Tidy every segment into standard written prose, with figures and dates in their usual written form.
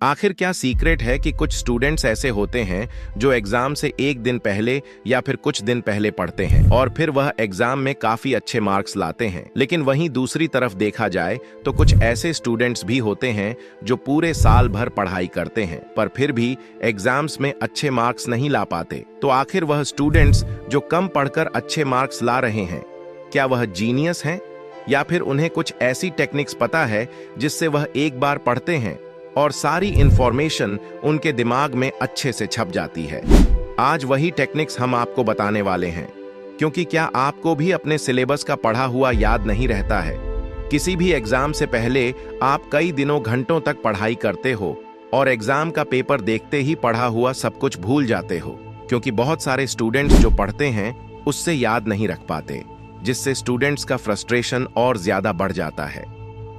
आखिर क्या सीक्रेट है कि कुछ स्टूडेंट्स ऐसे होते हैं जो एग्जाम से एक दिन पहले या फिर कुछ दिन पहले पढ़ते हैं और फिर वह एग्जाम में काफी अच्छे मार्क्स लाते हैं। लेकिन वहीं दूसरी तरफ देखा जाए तो कुछ ऐसे स्टूडेंट्स भी होते हैं जो पूरे साल भर पढ़ाई करते हैं पर फिर भी एग्जाम्स में अच्छे मार्क्स नहीं ला पाते। तो आखिर वह स्टूडेंट्स जो कम पढ़कर अच्छे मार्क्स ला रहे हैं, क्या वह जीनियस हैं या फिर उन्हें कुछ ऐसी टेक्निक्स पता है जिससे वह एक बार पढ़ते हैं और सारी इंफॉर्मेशन उनके दिमाग में अच्छे से छप जाती है। आज वही टेक्निक्स हम आपको बताने वाले हैं, क्योंकि क्या आपको भी अपने सिलेबस का पढ़ा हुआ याद नहीं रहता है? किसी भी एग्जाम से पहले आप कई दिनों घंटों तक पढ़ाई करते हो और एग्जाम का पेपर देखते ही पढ़ा हुआ सब कुछ भूल जाते हो, क्योंकि बहुत सारे स्टूडेंट्स जो पढ़ते हैं उससे याद नहीं रख पाते, जिससे स्टूडेंट्स का फ्रस्ट्रेशन और ज्यादा बढ़ जाता है।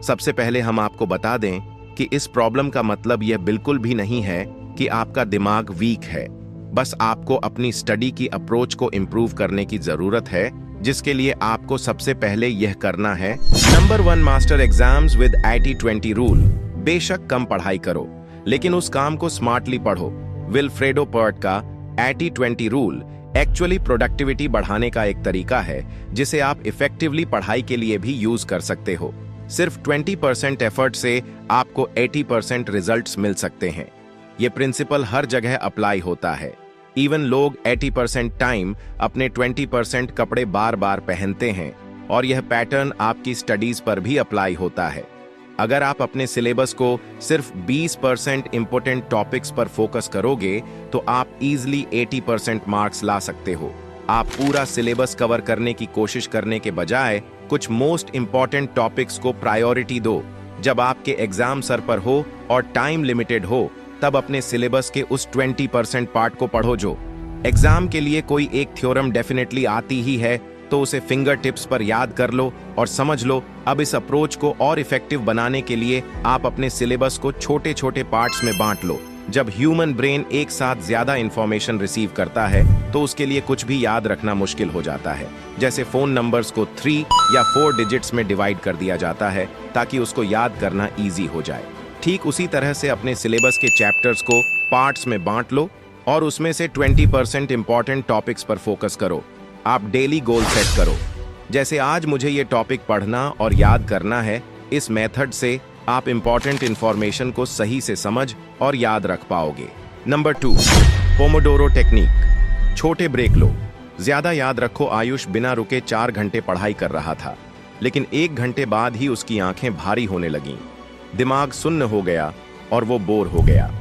सबसे पहले हम आपको बता दें कि इस प्रॉब्लम का मतलब यह बिल्कुल भी नहीं है कि आपका दिमाग वीक है। बस आपको अपनी स्टडी की अप्रोच को इम्प्रूव करने की जरूरत है, जिसके लिए आपको सबसे पहले यह करना है। Number 1, master exams with 80-20 rule. बेशक कम पढ़ाई करो, लेकिन उस काम को स्मार्टली पढ़ो। विल्फ्रेडो पर्ट का 80-20 रूल एक्चुअली प्रोडक्टिविटी बढ़ाने का एक तरीका है, जिसे आप इफेक्टिवली पढ़ाई के लिए भी यूज कर सकते हो। सिर्फ 20% एफर्ट से आपको 80% रिजल्ट्स मिल सकते हैं। ये प्रिंसिपल हर जगह अप्लाई होता है। इवन लोग 80% टाइम अपने 20% कपड़े बार बार पहनते हैं, और यह पैटर्न आपकी स्टडीज पर भी अप्लाई होता है। अगर आप अपने सिलेबस को सिर्फ 20% इंपॉर्टेंट टॉपिक्स पर फोकस करोगे तो आप इजीली 80% मार्क्स ला सकते हो। आप पूरा सिलेबस कवर करने की कोशिश करने के बजाय कुछ मोस्ट इंपॉर्टेंट टॉपिक्स को प्रायोरिटी दो। जब आपके एग्जाम सर पर हो और टाइम लिमिटेड हो, तब अपने सिलेबस के उस 20% पार्ट को पढ़ो। जो एग्जाम के लिए कोई एक थ्योरम डेफिनेटली आती ही है तो उसे फिंगर टिप्स पर याद कर लो और समझ लो। अब इस अप्रोच को और इफेक्टिव बनाने के लिए आप अपने सिलेबस को छोटे छोटे पार्ट्स में बांट लो। जब ह्यूमन ब्रेन एक साथ ज्यादा इंफॉर्मेशन रिसीव करता है तो उसके लिए कुछ भी याद रखना मुश्किल हो जाता है। जैसे फोन नंबर्स को 3 या 4 डिजिट्स में डिवाइड कर दिया जाता है ताकि उसको याद करना इजी हो जाए। ठीक उसी तरह से अपने सिलेबस के चैप्टर्स को पार्ट्स में बांट लो और उसमें से 20% इंपॉर्टेंट टॉपिक्स पर फोकस करो। आप डेली गोल सेट करो, जैसे आज मुझे ये टॉपिक पढ़ना और याद करना है। इस मेथड से आप इंपॉर्टेंट इंफॉर्मेशन को सही से समझ और याद रख पाओगे। Number 2, Pomodoro technique. छोटे ब्रेक लो। ज्यादा याद रखो, आयुष बिना रुके 4 घंटे पढ़ाई कर रहा था, लेकिन 1 घंटे बाद ही उसकी आंखें भारी होने लगीं, दिमाग सुन्न हो गया और वो बोर हो गया।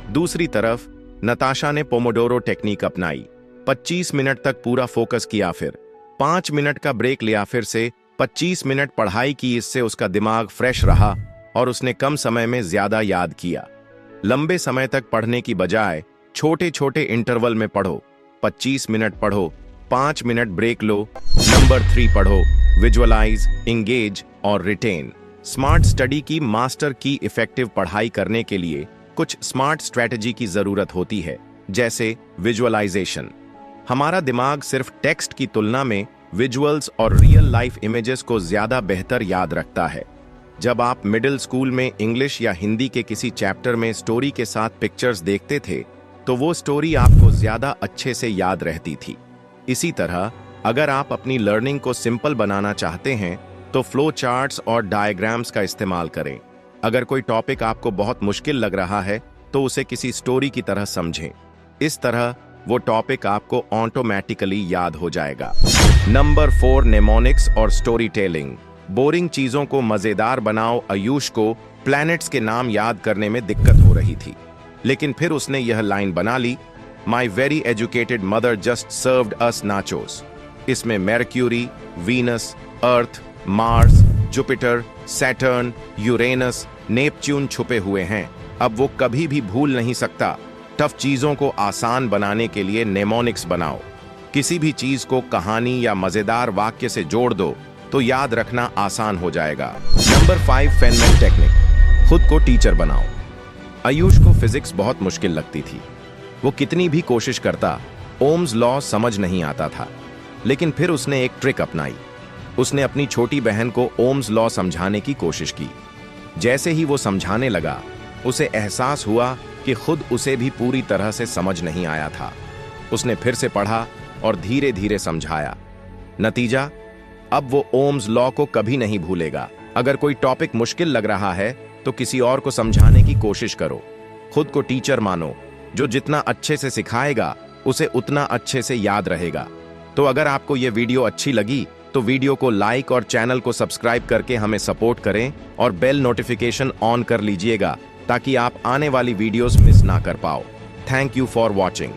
दूसरी तरफ नताशा ने पोमोडोरो टेक्निक अपनाई। 25 मिनट तक पूरा फोकस किया, फिर 5 मिनट का ब्रेक लिया, फिर से 25 मिनट पढ़ाई की। इससे उसका दिमाग फ्रेश रहा और उसने कम समय में ज्यादा याद किया। लंबे समय तक पढ़ने की बजाय छोटे छोटे इंटरवल में पढ़ो। 25 मिनट पढ़ो, 5 मिनट ब्रेक लो। नंबर 3, पढ़ो, विजुअलाइज, इंगेज और रिटेन। स्मार्ट स्टडी की मास्टर की इफेक्टिव पढ़ाई करने के लिए कुछ स्मार्ट स्ट्रेटजी की जरूरत होती है, जैसे विजुअलाइजेशन। हमारा दिमाग सिर्फ टेक्स्ट की तुलना में विजुअल्स और रियल लाइफ इमेजेस को ज्यादा बेहतर याद रखता है। जब आप मिडिल स्कूल में इंग्लिश या हिंदी के किसी चैप्टर में स्टोरी के साथ पिक्चर्स देखते थे तो वो स्टोरी आपको ज्यादा अच्छे से याद रहती थी। इसी तरह अगर आप अपनी लर्निंग को सिंपल बनाना चाहते हैं तो फ्लो चार्ट्स और डायग्राम्स का इस्तेमाल करें। अगर कोई टॉपिक आपको बहुत मुश्किल लग रहा है तो उसे किसी स्टोरी की तरह समझें। इस तरह वो टॉपिक आपको ऑटोमेटिकली याद हो जाएगा। नंबर 4, नेमोनिक्स और स्टोरी टेलिंग। बोरिंग चीजों को मजेदार बनाओ। आयुष को प्लैनेट्स के नाम याद करने में दिक्कत हो रही थी, लेकिन फिर उसने यह लाइन बना ली, my very educated mother just served us nachos. इसमें Mercury, Venus, Earth, Mars, Jupiter, Saturn, Uranus, Neptune छुपे हुए हैं। अब वो कभी भी भूल नहीं सकता। टफ चीजों को आसान बनाने के लिए नेमोनिक्स बनाओ। किसी भी चीज को कहानी या मजेदार वाक्य से जोड़ दो तो याद रखना आसान हो जाएगा। Number 5, Feynman technique. खुद को टीचर बनाओ। आयुष को फिजिक्स बहुत मुश्किल लगती थी। वो कितनी भी कोशिश करता, ओम्स लॉ समझ नहीं आता था, लेकिन फिर उसने एक ट्रिक अपनाई। उसने अपनी छोटी बहन को ओम्स लॉ समझाने की कोशिश की। जैसे ही वो समझाने लगा, उसे एहसास हुआ कि खुद उसे भी पूरी तरह से समझ नहीं आया था। उसने फिर से पढ़ा और धीरे धीरे समझाया। नतीजा, अब वो ओम्स लॉ को कभी नहीं भूलेगा। अगर कोई टॉपिक मुश्किल लग रहा है तो किसी और को समझाने की कोशिश करो। खुद को टीचर मानो। जो जितना अच्छे से सिखाएगा उसे उतना अच्छे से याद रहेगा। तो अगर आपको ये वीडियो अच्छी लगी तो वीडियो को लाइक और चैनल को सब्सक्राइब करके हमें सपोर्ट करें और बेल नोटिफिकेशन ऑन कर लीजिएगा ताकि आप आने वाली वीडियोस मिस ना कर पाओ। Thank you for watching.